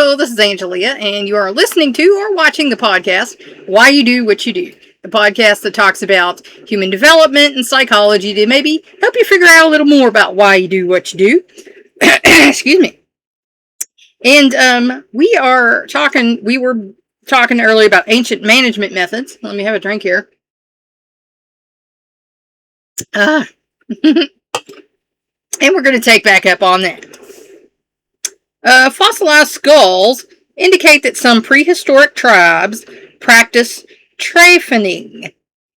Hello, this is Angelia, and you are listening to or watching the podcast, Why You Do What You Do, the podcast that talks about human development and psychology to maybe help you figure out a little more about why you do what you do. Excuse me. And we were talking earlier about ancient management methods. Let me have a drink here. And we're going to take back up on that. Fossilized skulls indicate that some prehistoric tribes practiced trephining,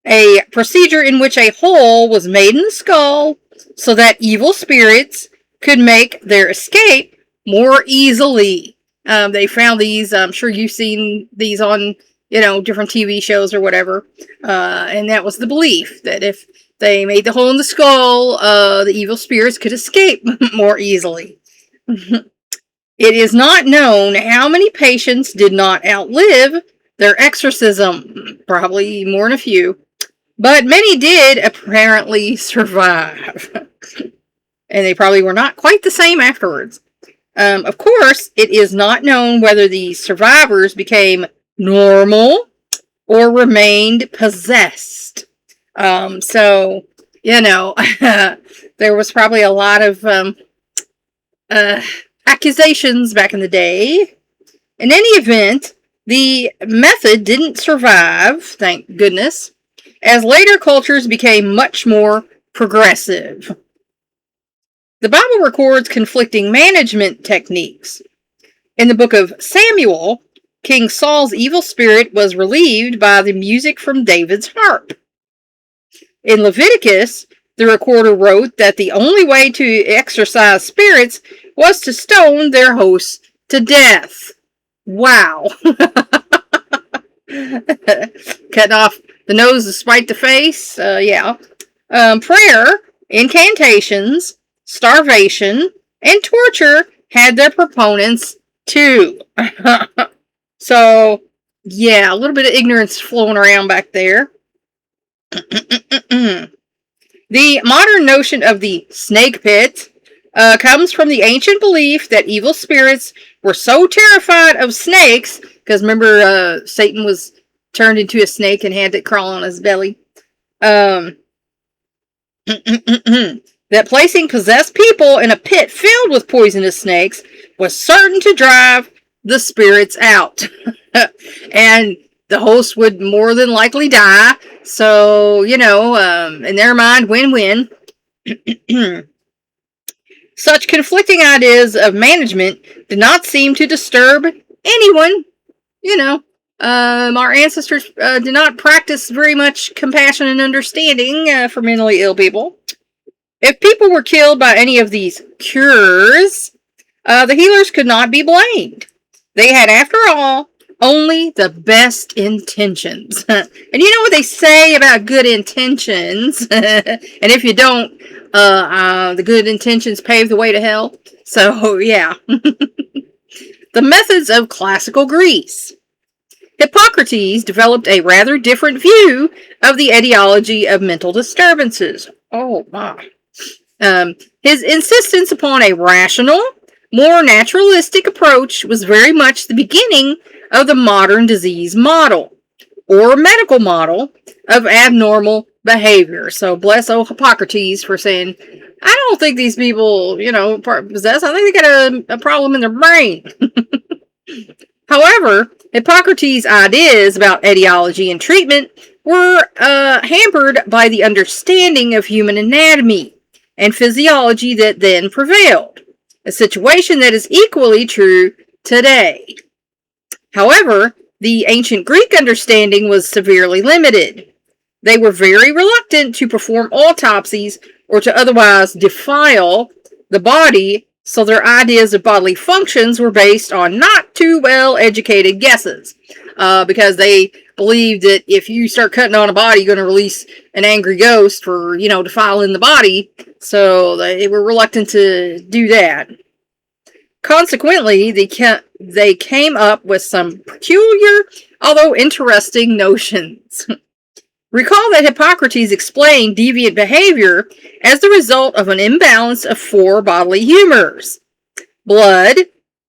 a procedure in which a hole was made in the skull so that evil spirits could make their escape more easily. They found these, I'm sure you've seen these on, different TV shows or whatever. And that was the belief that if they made the hole in the skull, the evil spirits could escape more easily. It is not known how many patients did not outlive their exorcism, probably more than a few, but many did apparently survive. And they probably were not quite the same afterwards. Of course, it is not known whether the survivors became normal or remained possessed. There was probably a lot of accusations back in the day. In any event, the method didn't survive, thank goodness, as later cultures became much more progressive. The Bible records conflicting management techniques. In the book of Samuel, King Saul's evil spirit was relieved by the music from David's harp. In Leviticus, the recorder wrote that the only way to exorcise spirits was to stone their hosts to death. Wow. Cutting off the nose to spite the face. Prayer, incantations, starvation, and torture had their proponents too. So, yeah, a little bit of ignorance flowing around back there. The modern notion of the snake pit comes from the ancient belief that evil spirits were so terrified of snakes, because remember Satan was turned into a snake and had it crawl on his belly, that placing possessed people in a pit filled with poisonous snakes was certain to drive the spirits out. And the host would more than likely die. So, in their mind, win-win. Such conflicting ideas of management did not seem to disturb anyone. Our ancestors did not practice very much compassion and understanding for mentally ill people. If people were killed by any of these cures, the healers could not be blamed. They had, after all, only the best intentions. And you know what they say about good intentions? And if you don't, the good intentions pave the way to hell. So, yeah. The methods of classical Greece. Hippocrates developed a rather different view of the etiology of mental disturbances. Oh, my. His insistence upon a rational, more naturalistic approach was very much the beginning of the modern disease model, or medical model, of abnormal behavior. So bless old Hippocrates for saying, I don't think these people, possess. I think they got a problem in their brain. However, Hippocrates' ideas about etiology and treatment were hampered by the understanding of human anatomy and physiology that then prevailed, a situation that is equally true today. However, the ancient Greek understanding was severely limited. They were very reluctant to perform autopsies or to otherwise defile the body, so their ideas of bodily functions were based on not too well-educated guesses, because they believed that if you start cutting on a body, you're going to release an angry ghost for, defiling the body, so they were reluctant to do that. Consequently, they came up with some peculiar, although interesting, notions. Recall that Hippocrates explained deviant behavior as the result of an imbalance of 4 bodily humors: blood,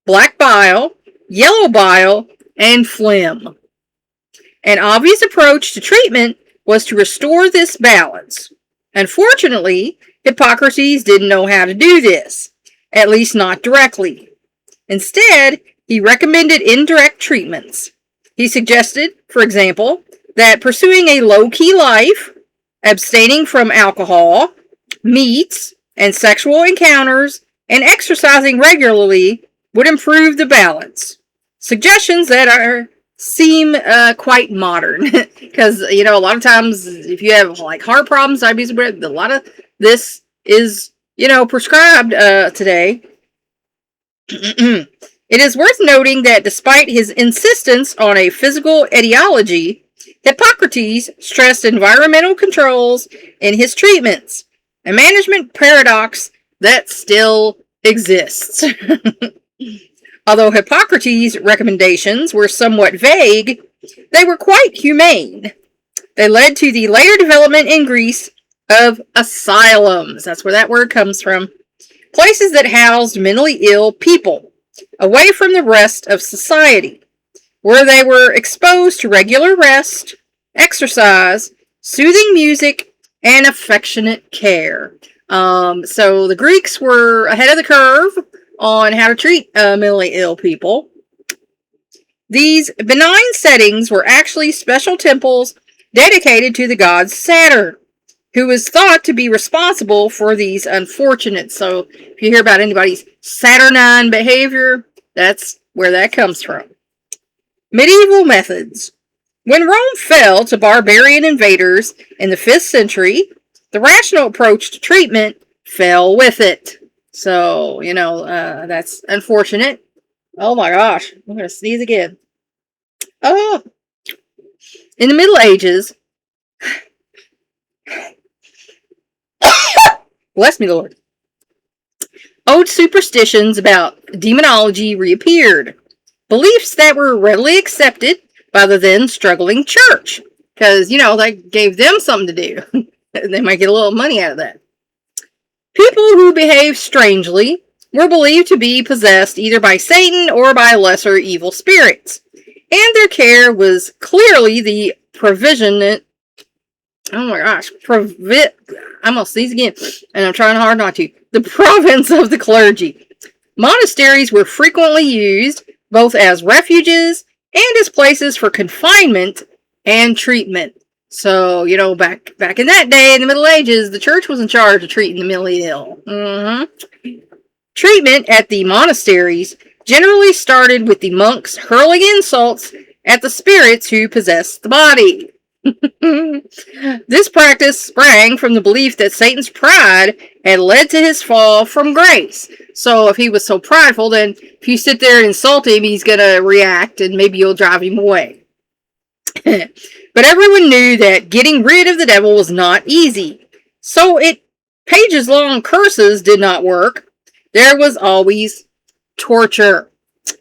black bile, yellow bile, and phlegm. An obvious approach to treatment was to restore this balance. Unfortunately, Hippocrates didn't know how to do this, at least not directly. Instead, he recommended indirect treatments. He suggested, for example, that pursuing a low-key life, abstaining from alcohol, meats, and sexual encounters, and exercising regularly would improve the balance. Suggestions that seem quite modern, because a lot of times if you have like heart problems, diabetes, a lot of this is prescribed today. It is worth noting that despite his insistence on a physical etiology, Hippocrates stressed environmental controls in his treatments, a management paradox that still exists. Although Hippocrates' recommendations were somewhat vague, they were quite humane. They led to the later development in Greece of asylums. That's where that word comes from. Places that housed mentally ill people, away from the rest of society, where they were exposed to regular rest, exercise, soothing music, and affectionate care. So the Greeks were ahead of the curve on how to treat mentally ill people. These benign settings were actually special temples dedicated to the god Saturn, who is thought to be responsible for these unfortunates. So if you hear about anybody's Saturnine behavior, that's where that comes from. Medieval methods. When Rome fell to barbarian invaders in the 5th century, the rational approach to treatment fell with it. So, that's unfortunate. Oh my gosh, I'm going to sneeze again. Oh, in the Middle Ages, bless me, Lord, old superstitions about demonology reappeared. Beliefs that were readily accepted by the then struggling church. Because, that gave them something to do. They might get a little money out of that. People who behaved strangely were believed to be possessed either by Satan or by lesser evil spirits. And their care was clearly the provision. Oh my gosh. I'm going to sneeze again. And I'm trying hard not to. The province of the clergy. Monasteries were frequently used both as refuges and as places for confinement and treatment. So, back in that day, in the Middle Ages, the church was in charge of treating the mentally ill. Treatment at the monasteries generally started with the monks hurling insults at the spirits who possessed the body. This practice sprang from the belief that Satan's pride had led to his fall from grace. So if he was so prideful, then if you sit there and insult him, he's going to react and maybe you'll drive him away. But everyone knew that getting rid of the devil was not easy. So pages-long curses did not work. There was always torture.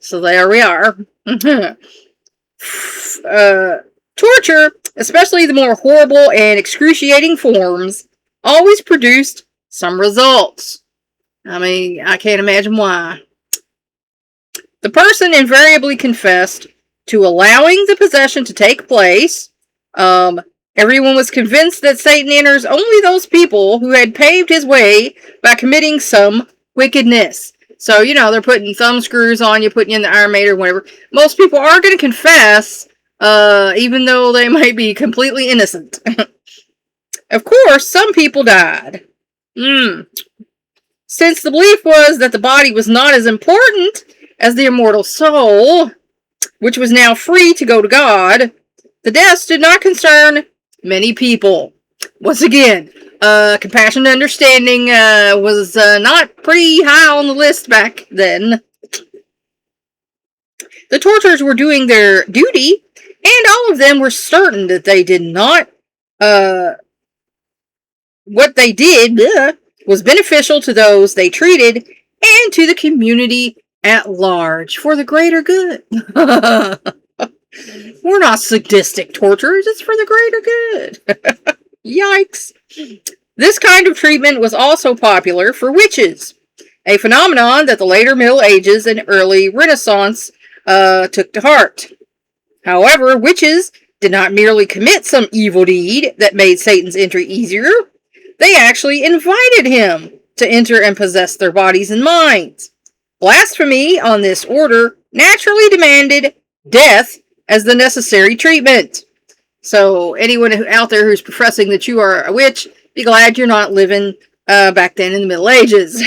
So there we are. Torture, especially the more horrible and excruciating forms, always produced some results. I can't imagine why. The person invariably confessed to allowing the possession to take place. Everyone was convinced that Satan enters only those people who had paved his way by committing some wickedness. So, they're putting thumb screws on you, putting you in the Iron Maiden or whatever. Most people are going to confess, even though they might be completely innocent. Of course, some people died. Since the belief was that the body was not as important as the immortal soul, which was now free to go to God, the deaths did not concern many people. Once again, compassion and understanding was not pretty high on the list back then. The torturers were doing their duty, and all of them were certain that they did not, what they did was beneficial to those they treated and to the community at large for the greater good. We're not sadistic torturers, it's for the greater good. Yikes. This kind of treatment was also popular for witches, a phenomenon that the later Middle Ages and early Renaissance took to heart. However, witches did not merely commit some evil deed that made Satan's entry easier. They actually invited him to enter and possess their bodies and minds. Blasphemy on this order naturally demanded death as the necessary treatment. So anyone out there who's professing that you are a witch, be glad you're not living back then in the Middle Ages.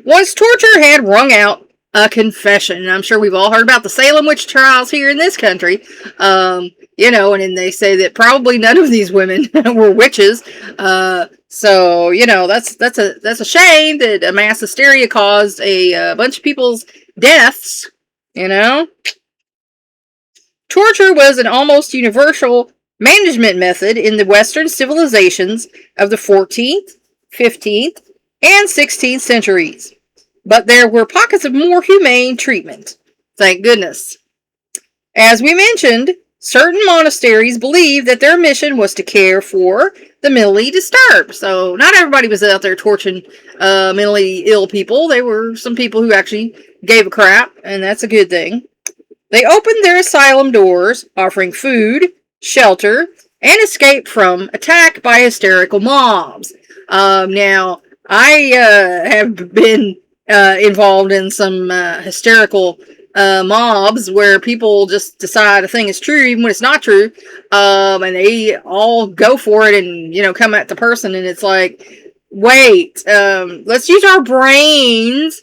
Once torture had wrung out a confession, and I'm sure we've all heard about the Salem witch trials here in this country, you know, and then they say that probably none of these women were witches. So you know, that's a shame that a mass hysteria caused a bunch of people's deaths. You know, torture was an almost universal management method in the Western civilizations of the 14th, 15th, and 16th centuries. But there were pockets of more humane treatment. Thank goodness. As we mentioned, certain monasteries believed that their mission was to care for the mentally disturbed. So not everybody was out there torturing mentally ill people. There were some people who actually gave a crap, and that's a good thing. They opened their asylum doors, offering food, shelter, and escape from attack by hysterical mobs. Now, I have been involved in some hysterical mobs where people just decide a thing is true even when it's not true, and they all go for it and, you know, come at the person, and it's like, wait, let's use our brains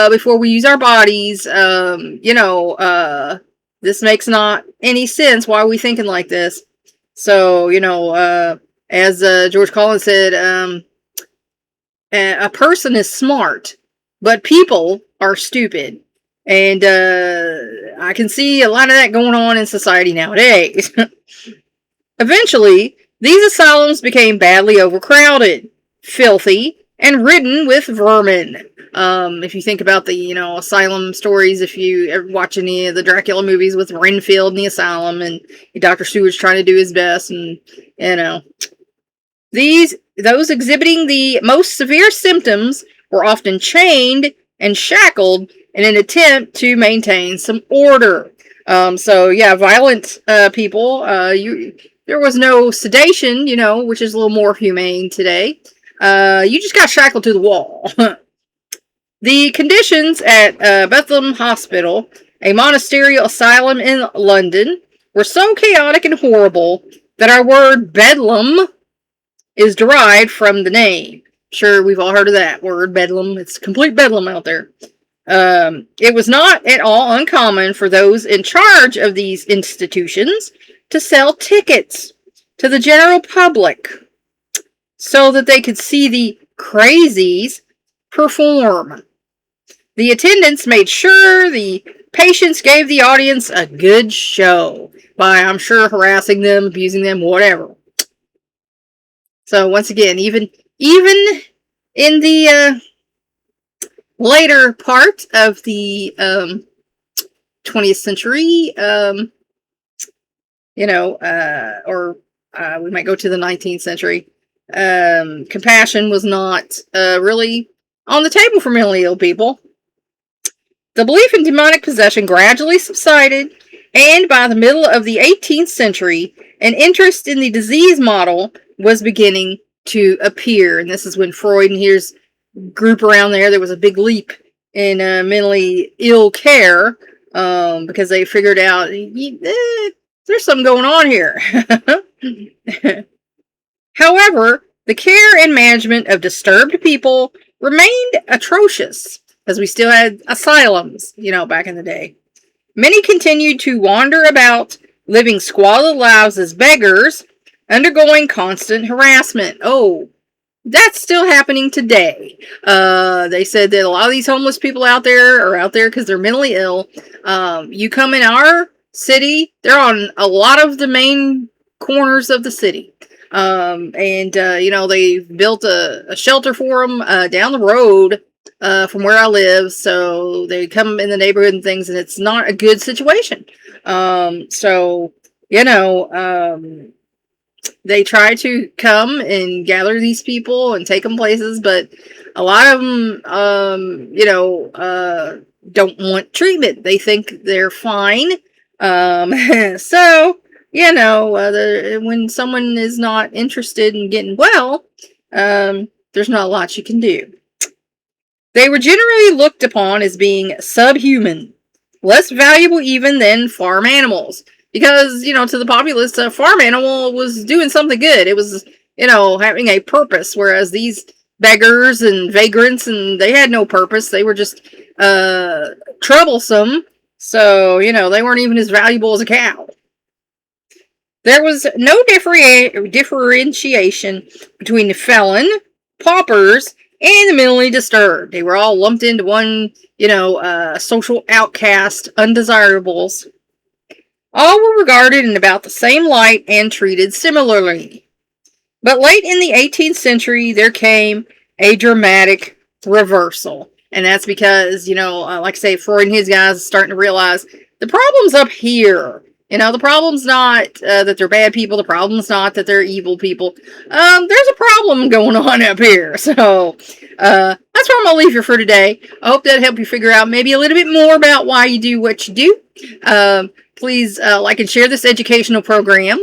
before we use our bodies. You know, this makes not any sense. Why are we thinking like this? So, you know, as George Collins said, a person is smart, but people are stupid. And I can see a lot of that going on in society nowadays. Eventually, these asylums became badly overcrowded, filthy, and ridden with vermin. If you think about the, you know, asylum stories, if you ever watch any of the Dracula movies with Renfield in the asylum, and Dr. Stewart's trying to do his best, and, you know, those exhibiting the most severe symptoms were often chained and shackled in an attempt to maintain some order. So yeah, violent people. There was no sedation, you know, which is a little more humane today. You just got shackled to the wall. The conditions at Bethlehem Hospital, a monasterial asylum in London, were so chaotic and horrible that our word bedlam is derived from the name. Sure, we've all heard of that word, bedlam. It's complete bedlam out there. It was not at all uncommon for those in charge of these institutions to sell tickets to the general public so that they could see the crazies perform. The attendants made sure the patients gave the audience a good show by, I'm sure, harassing them, abusing them, whatever. So once again, even in the later part of the 20th century, you know, or we might go to the 19th century, compassion was not really on the table for mentally ill people. The belief in demonic possession gradually subsided, and by the middle of the 18th century, an interest in the disease model was beginning to appear. And this is when Freud and his group around there was a big leap in mentally ill care, because they figured out there's something going on here. However, the care and management of disturbed people remained atrocious, as we still had asylums, you know, back in the day. Many continued to wander about, living squalid lives as beggars, undergoing constant harassment. Oh, that's still happening today. They said that a lot of these homeless people out there are out there because they're mentally ill. You come in our city, they're on a lot of the main corners of the city. You know, they've built a shelter for them down the road from where I live. So they come in the neighborhood and things, and it's not a good situation. So, you know, they try to come and gather these people and take them places, but a lot of them, you know, don't want treatment. They think they're fine. So, when someone is not interested in getting well, there's not a lot you can do. They were generally looked upon as being subhuman, less valuable even than farm animals. Because, to the populace, a farm animal was doing something good. It was, having a purpose, whereas these beggars and vagrants, and they had no purpose. They were just troublesome. So, they weren't even as valuable as a cow. There was no differentiation between the felon, paupers, and the mentally disturbed. They were all lumped into one, social outcast, undesirables. All were regarded in about the same light and treated similarly. But late in the 18th century, there came a dramatic reversal. And that's because, like I say, Freud and his guys are starting to realize the problem's up here. The problem's not that they're bad people. The problem's not that they're evil people. There's a problem going on up here. So, that's where I'm going to leave you for today. I hope that helped you figure out maybe a little bit more about why you do what you do. Please like and share this educational program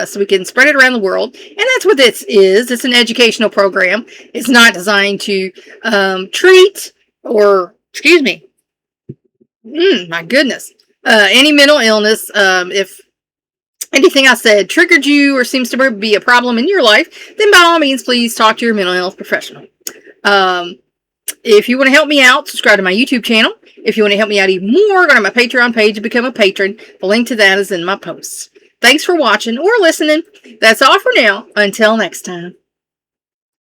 so we can spread it around the world. And that's what this is. It's an educational program. It's not designed to treat or, excuse me, my goodness, any mental illness. If anything I said triggered you or seems to be a problem in your life, then by all means, please talk to your mental health professional. If you want to help me out, subscribe to my YouTube channel. If you want to help me out even more, go to my Patreon page and become a patron. The link to that is in my posts. Thanks for watching or listening. That's all for now. Until next time.